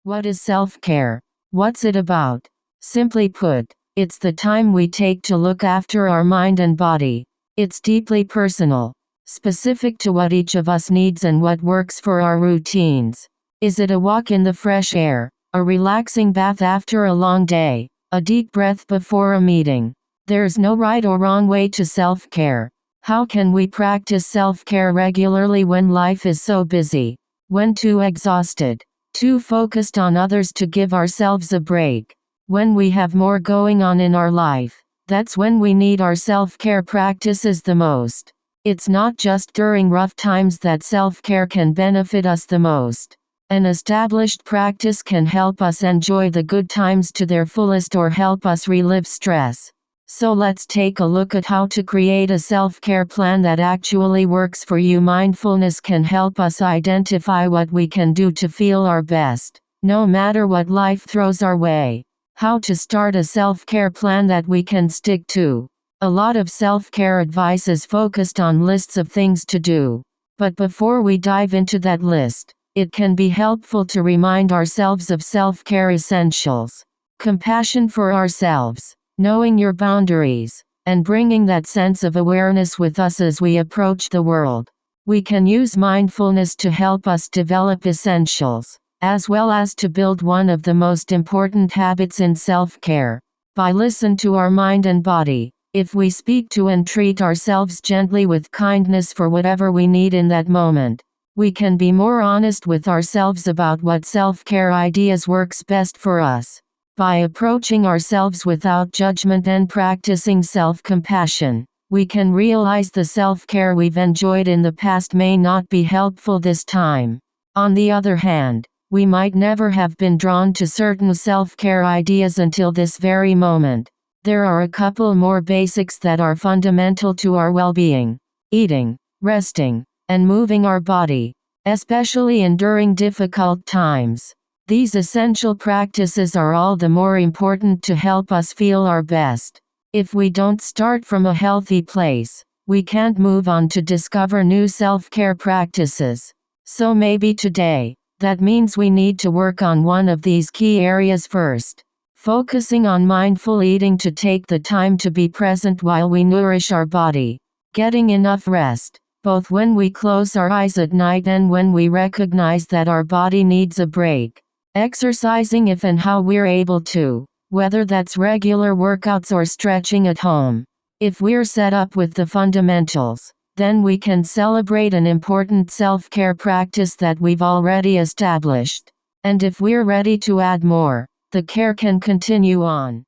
What is self-care? What's it about? Simply put, it's the time we take to look after our mind and body. It's deeply personal, specific to what each of us needs and what works for our routines. Is it a walk in the fresh air, a relaxing bath after a long day, a deep breath before a meeting? There's no right or wrong way to self-care. How can we practice self-care regularly when life is so busy? When too exhausted, too focused on others to give ourselves a break? When we have more going on in our life, that's when we need our self-care practices the most. It's not just during rough times that self-care can benefit us the most. An established practice can help us enjoy the good times to their fullest or help us relive stress. So let's take a look at how to create a self-care plan that actually works for you. Mindfulness can help us identify what we can do to feel our best, no matter what life throws our way. How to start a self-care plan that we can stick to. A lot of self-care advice is focused on lists of things to do. But before we dive into that list, it can be helpful to remind ourselves of self-care essentials. Compassion for ourselves, knowing your boundaries, and bringing that sense of awareness with us as we approach the world. We can use mindfulness to help us develop essentials, as well as to build one of the most important habits in self-care. By listening to our mind and body, if we speak to and treat ourselves gently with kindness for whatever we need in that moment, we can be more honest with ourselves about what self-care ideas works best for us. By approaching ourselves without judgment and practicing self-compassion, we can realize the self-care we've enjoyed in the past may not be helpful this time. On the other hand, we might never have been drawn to certain self-care ideas until this very moment. There are a couple more basics that are fundamental to our well-being: eating, resting, and moving our body, especially during difficult times. These essential practices are all the more important to help us feel our best. If we don't start from a healthy place, we can't move on to discover new self-care practices. So maybe today, that means we need to work on one of these key areas first. Focusing on mindful eating to take the time to be present while we nourish our body. Getting enough rest, both when we close our eyes at night and when we recognize that our body needs a break. Exercising if and how we're able to, whether that's regular workouts or stretching at home. If we're set up with the fundamentals, then we can celebrate an important self-care practice that we've already established. And if we're ready to add more, the care can continue on.